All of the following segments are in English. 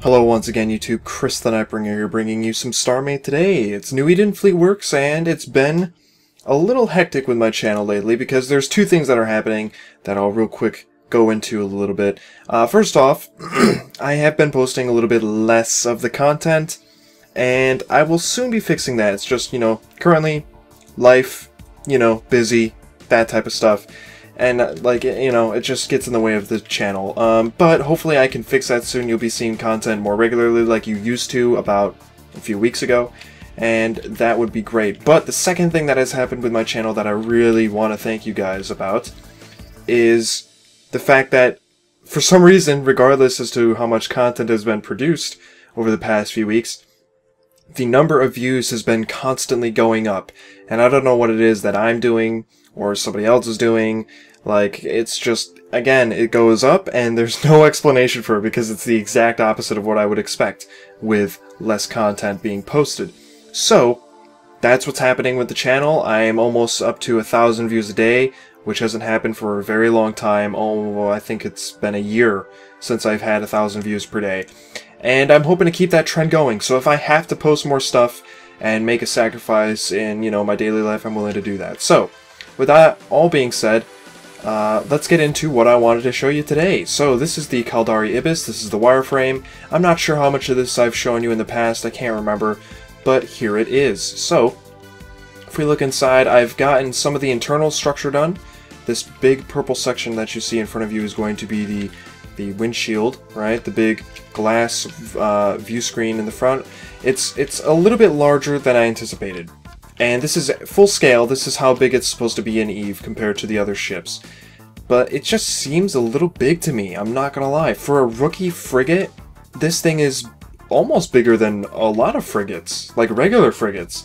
Hello once again YouTube, Chris the Nightbringer here bringing you some StarMade today. It's New Eden Fleetworks and it's been a little hectic with my channel lately because there's two things that are happening that I'll real quick go into a little bit. First off, I have been posting a little bit less of the content and I will soon be fixing that. It's just, currently life, busy, that type of stuff. And, it just gets in the way of the channel. But hopefully I can fix that soon. You'll be seeing content more regularly like you used to about a few weeks ago. And that would be great. But the second thing that has happened with my channel that I really want to thank you guys about is the fact that, for some reason, regardless as to how much content has been produced over the past few weeks, the number of views has been constantly going up. And I don't know what it is that I'm doing or somebody else is doing. Like, it's just, again, it goes up and there's no explanation for it because it's the exact opposite of what I would expect with less content being posted. So, that's what's happening with the channel. I am almost up to 1,000 views a day, which hasn't happened for a very long time. Oh, I think it's been a year since I've had 1,000 views per day. And I'm hoping to keep that trend going. So if I have to post more stuff and make a sacrifice in, my daily life, I'm willing to do that. So, with that all being said, let's get into what I wanted to show you today. So this is the Caldari Ibis, this is the wireframe. I'm not sure how much of this I've shown you in the past, I can't remember, but here it is. So, if we look inside, I've gotten some of the internal structure done. This big purple section that you see in front of you is going to be the windshield, right? The big glass view screen in the front. It's a little bit larger than I anticipated. And this is full scale, this is how big it's supposed to be in EVE compared to the other ships. But it just seems a little big to me, I'm not gonna lie. For a rookie frigate, this thing is almost bigger than a lot of frigates, like regular frigates.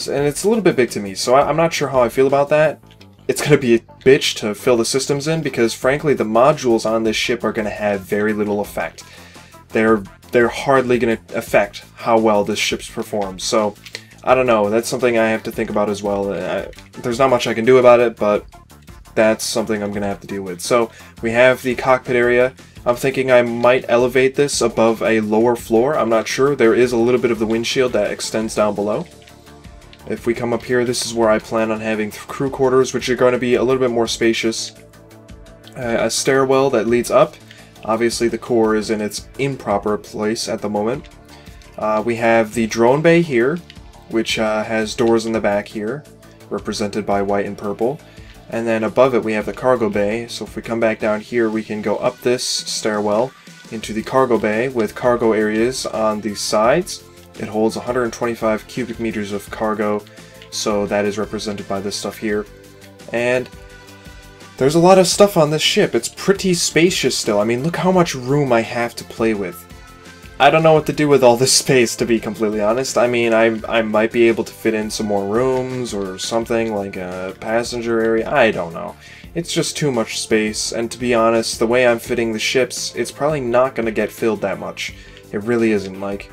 And it's a little bit big to me, so I'm not sure how I feel about that. It's gonna be a bitch to fill the systems in because frankly the modules on this ship are gonna have very little effect. They're hardly gonna affect how well this ship performs, so I don't know, that's something I have to think about as well. There's not much I can do about it, but that's something I'm going to have to deal with. So, we have the cockpit area. I'm thinking I might elevate this above a lower floor. I'm not sure. There is a little bit of the windshield that extends down below. If we come up here, this is where I plan on having crew quarters, which are going to be a little bit more spacious. A stairwell that leads up. Obviously, the core is in its improper place at the moment. We have the drone bay here, which has doors in the back here, represented by white and purple. And then above it we have the cargo bay, so if we come back down here we can go up this stairwell into the cargo bay with cargo areas on the sides. It holds 125 cubic meters of cargo, so that is represented by this stuff here. And there's a lot of stuff on this ship. It's pretty spacious still. I mean, look how much room I have to play with. I don't know what to do with all this space, to be completely honest. I mean, I might be able to fit in some more rooms or something, like a passenger area. I don't know. It's just too much space, and to be honest, the way I'm fitting the ships, it's probably not going to get filled that much. It really isn't, like...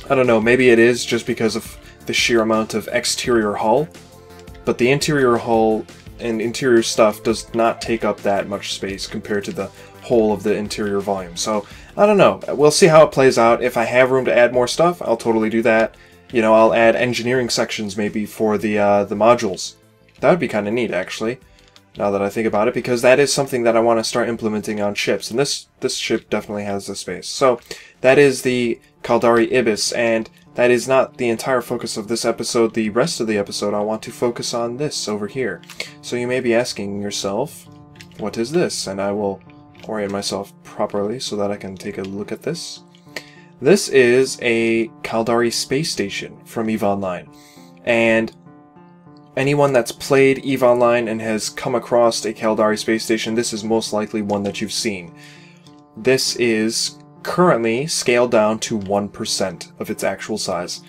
I don't know, maybe it is just because of the sheer amount of exterior hull, but the interior hull and interior stuff does not take up that much space compared to the whole of the interior volume. So, I don't know. We'll see how it plays out. If I have room to add more stuff, I'll totally do that. I'll add engineering sections maybe for the modules. That would be kind of neat, actually, now that I think about it, because that is something that I want to start implementing on ships, and this ship definitely has the space. So, that is the Caldari Ibis, and that is not the entire focus of this episode. The rest of the episode, I want to focus on this over here. So you may be asking yourself, what is this? And I will orient myself properly so that I can take a look at this. This is a Caldari space station from EVE Online, and anyone that's played EVE Online and has come across a Caldari space station, this is most likely one that you've seen. This is currently scaled down to 1% of its actual size.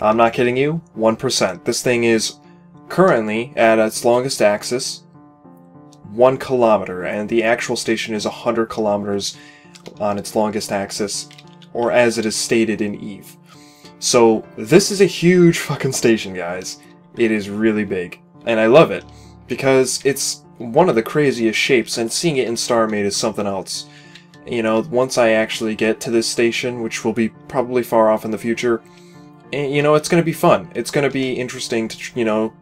I'm not kidding you, 1%. This thing is currently at its longest axis 1 kilometer, and the actual station is 100 kilometers on its longest axis, or as it is stated in EVE. So this is a huge fucking station, guys. It is really big, and I love it because it's one of the craziest shapes, and seeing it in StarMade is something else. You know, once I actually get to this station, which will be probably far off in the future, you know, it's going to be fun. It's going to be interesting to, you know,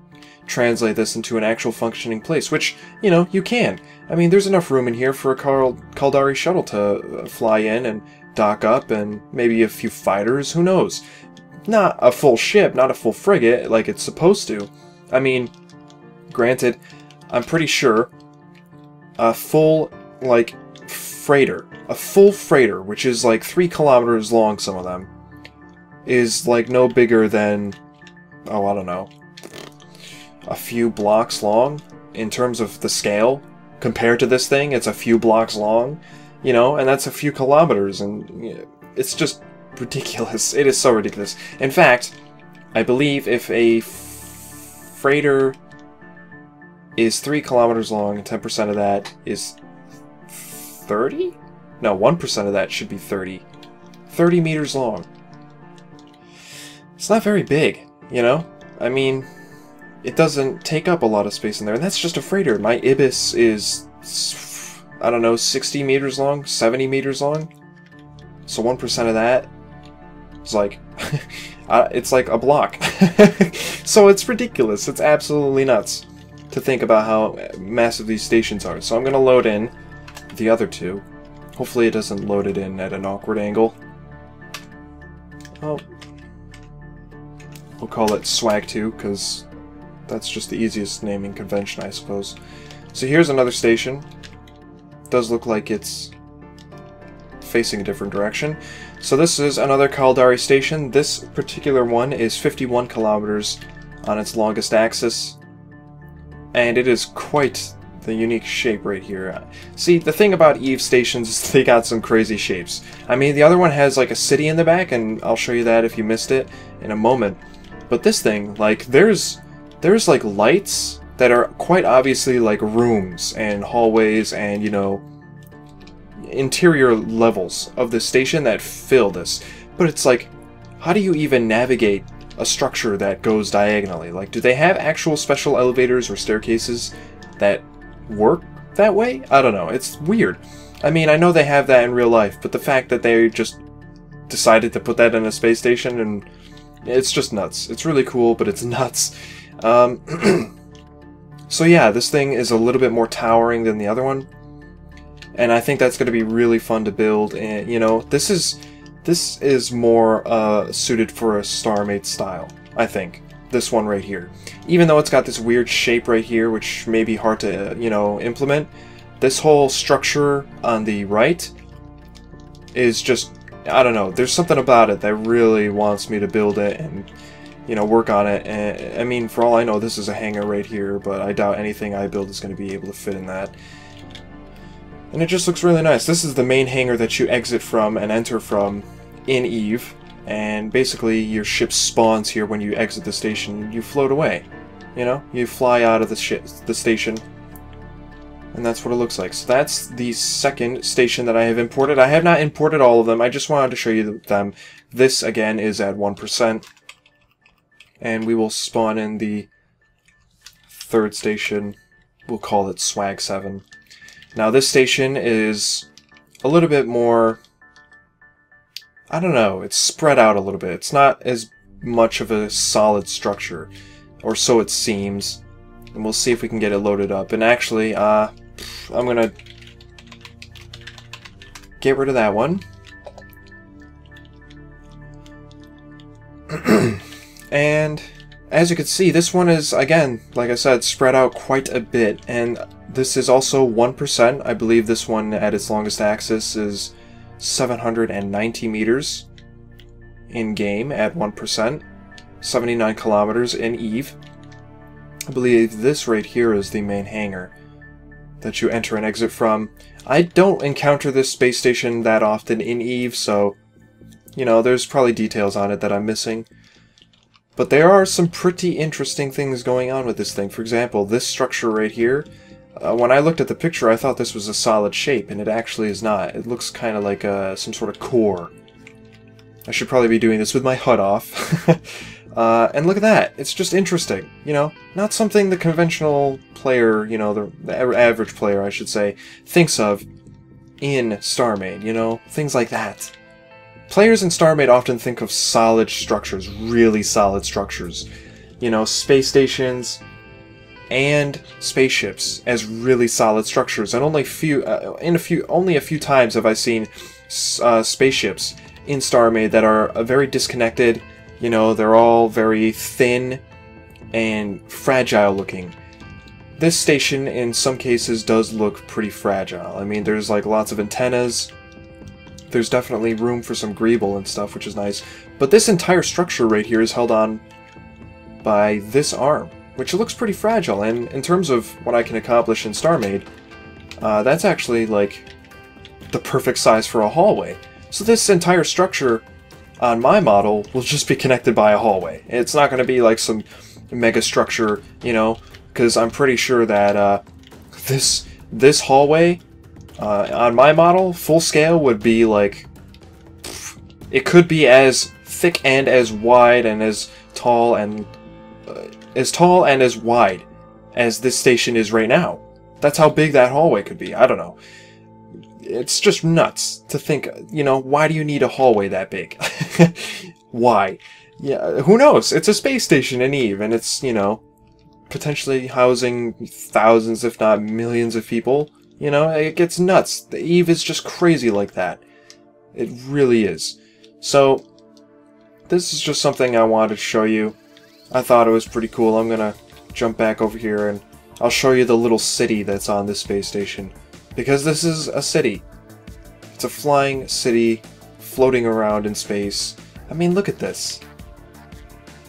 translate this into an actual functioning place, which, you know, you can. I mean, there's enough room in here for a Caldari shuttle to fly in and dock up, and maybe a few fighters, who knows. Not a full ship, not a full frigate like it's supposed to. I mean, granted, I'm pretty sure a full, like, freighter, a full freighter, which is like 3 kilometers long, some of them, is like no bigger than, oh, I don't know, a few blocks long in terms of the scale. Compared to this thing, it's a few blocks long, you know, and that's a few kilometers, and it's just ridiculous. It is so ridiculous. In fact, I believe if a freighter is 3 kilometers long, and 10% of that is 30? No, 1% of that should be 30. 30 meters long. It's not very big, you know? I mean, it doesn't take up a lot of space in there, and that's just a freighter. My Ibis is, I don't know, 60 meters long, 70 meters long. So 1% of that is like, it's like a block. So it's ridiculous. It's absolutely nuts to think about how massive these stations are. So I'm going to load in the other two. Hopefully it doesn't load it in at an awkward angle. Oh. We'll call it Swag 2, because that's just the easiest naming convention, I suppose. So here's another station. Does look like it's facing a different direction. So this is another Caldari station. This particular one is 51 kilometers on its longest axis. And it is quite the unique shape right here. See, the thing about Eve stations is they got some crazy shapes. I mean, the other one has like a city in the back, and I'll show you that if you missed it in a moment. But this thing, like, there's like lights that are quite obviously like rooms and hallways and, you know, interior levels of the station that fill this. But it's like, how do you even navigate a structure that goes diagonally? Like, do they have actual special elevators or staircases that work that way? I don't know. It's weird. I mean, I know they have that in real life, but the fact that they just decided to put that in a space station, and it's just nuts. It's really cool, but it's nuts. So yeah, this thing is a little bit more towering than the other one, and I think that's going to be really fun to build. And you know, this is more suited for a StarMade style, I think. This one right here, even though it's got this weird shape right here, which may be hard to you know, implement, this whole structure on the right is just, I don't know, there's something about it that really wants me to build it and, you know, work on it. And I mean, for all I know, this is a hangar right here, but I doubt anything I build is going to be able to fit in that. And it just looks really nice. This is the main hangar that you exit from and enter from in Eve, and basically your ship spawns here when you exit the station. You float away, you know, you fly out of the station, and that's what it looks like. So that's the second station that I have imported. I have not imported all of them, I just wanted to show you them. This again is at 1%, and we will spawn in the third station. We'll call it Swag 7. Now this station is a little bit more, I don't know, it's spread out a little bit. It's not as much of a solid structure, or so it seems. And we'll see if we can get it loaded up. And actually, I'm gonna get rid of that one. And as you can see, this one is, again, like I said, spread out quite a bit. And this is also 1%. I believe this one at its longest axis is 790 meters in game at 1%, 79 kilometers in Eve. I believe this right here is the main hangar that you enter and exit from. I don't encounter this space station that often in Eve, so, you know, there's probably details on it that I'm missing. But there are some pretty interesting things going on with this thing. For example, this structure right here, when I looked at the picture, I thought this was a solid shape, and it actually is not. It looks kind of like some sort of core. I should probably be doing this with my HUD off. And look at that. It's just interesting, you know? Not something the conventional player, you know, the average player, I should say, thinks of in StarMade, you know? Things like that. Players in StarMade often think of solid structures, really solid structures. You know, space stations and spaceships as really solid structures. And only a few times have I seen spaceships in StarMade that are very disconnected. You know, they're all very thin and fragile looking. This station, in some cases, does look pretty fragile. I mean, there's like lots of antennas. There's definitely room for some greeble and stuff, which is nice. But this entire structure right here is held on by this arm, which looks pretty fragile. And in terms of what I can accomplish in StarMade, that's actually like the perfect size for a hallway. So this entire structure on my model will just be connected by a hallway. It's not going to be like some mega structure, you know, because I'm pretty sure that this hallway on my model, full scale, would be like, it could be as thick and as wide and as tall and as wide as this station is right now. That's how big that hallway could be. I don't know. It's just nuts to think, you know, why do you need a hallway that big? Why? Yeah, who knows? It's a space station in Eve, and it's, you know, potentially housing thousands, if not millions of people. You know, it gets nuts. The Eve is just crazy like that. It really is. So, this is just something I wanted to show you. I thought it was pretty cool. I'm gonna jump back over here and I'll show you the little city that's on this space station. Because this is a city. It's a flying city floating around in space. I mean, look at this.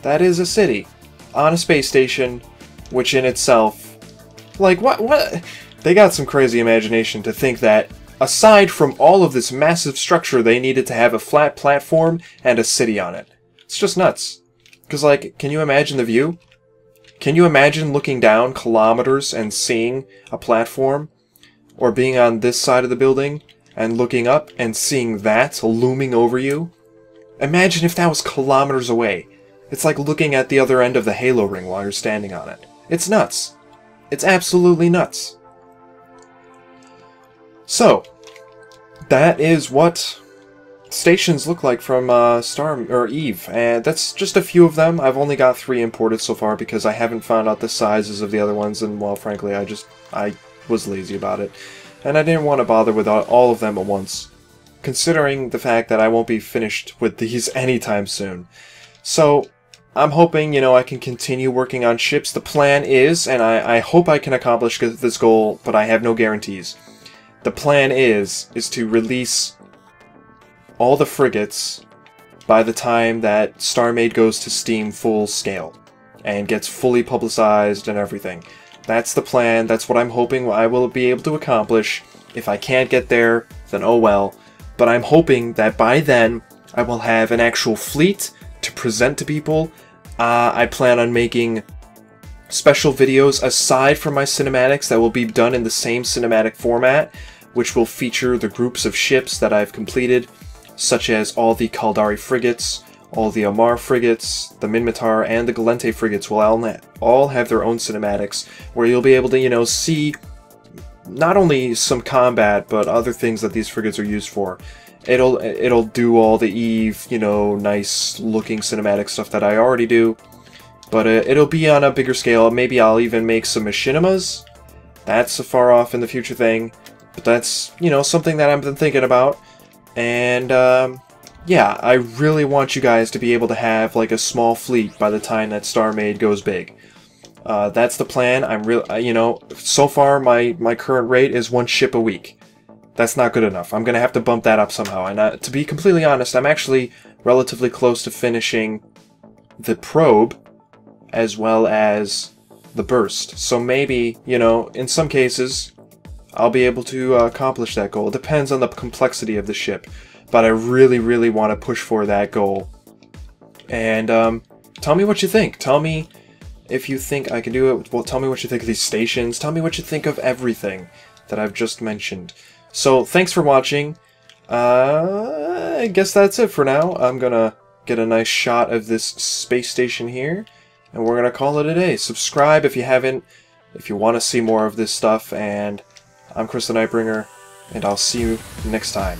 That is a city on a space station, which in itself, like, what? They got some crazy imagination to think that, aside from all of this massive structure, they needed to have a flat platform and a city on it. It's just nuts. Because, like, can you imagine the view? Can you imagine looking down kilometers and seeing a platform? Or being on this side of the building and looking up and seeing that looming over you? Imagine if that was kilometers away. It's like looking at the other end of the Halo ring while you're standing on it. It's nuts. It's absolutely nuts. So, that is what stations look like from Eve, and that's just a few of them. I've only got 3 imported so far because I haven't found out the sizes of the other ones, and well, frankly, I was lazy about it, and I didn't want to bother with all of them at once, considering the fact that I won't be finished with these anytime soon. So, I'm hoping, you know, I can continue working on ships. The plan is, and I hope I can accomplish this goal, but I have no guarantees. The plan is to release all the frigates by the time that StarMade goes to Steam full scale and gets fully publicized and everything. That's the plan. That's what I'm hoping I will be able to accomplish. If I can't get there, then oh well. But I'm hoping that by then I will have an actual fleet to present to people. I plan on making special videos aside from my cinematics that will be done in the same cinematic format, which will feature the groups of ships that I've completed, such as all the Caldari frigates, all the Omar frigates, the Minmatar, and the Galente frigates will all have their own cinematics, where you'll be able to, you know, see not only some combat, but other things that these frigates are used for. It'll do all the Eve, you know, nice looking cinematic stuff that I already do, but it'll be on a bigger scale. Maybe I'll even make some Machinimas. That's a far off in the future thing, but that's, you know, something that I've been thinking about. And yeah, I really want you guys to be able to have like a small fleet by the time that StarMade goes big. That's the plan. You know, so far my current rate is 1 ship a week. That's not good enough. I'm gonna have to bump that up somehow. And to be completely honest, I'm actually relatively close to finishing the probe as well as the burst. So maybe, you know, in some cases, I'll be able to accomplish that goal. It depends on the complexity of the ship, but I really, really want to push for that goal. And tell me what you think. Tell me if you think I can do it. Well, tell me what you think of these stations. Tell me what you think of everything that I've just mentioned. So, thanks for watching. I guess that's it for now. I'm gonna get a nice shot of this space station here, and we're gonna call it a day. Subscribe if you haven't, if you want to see more of this stuff, and I'm Chris the Nightbringer. and I'll see you next time.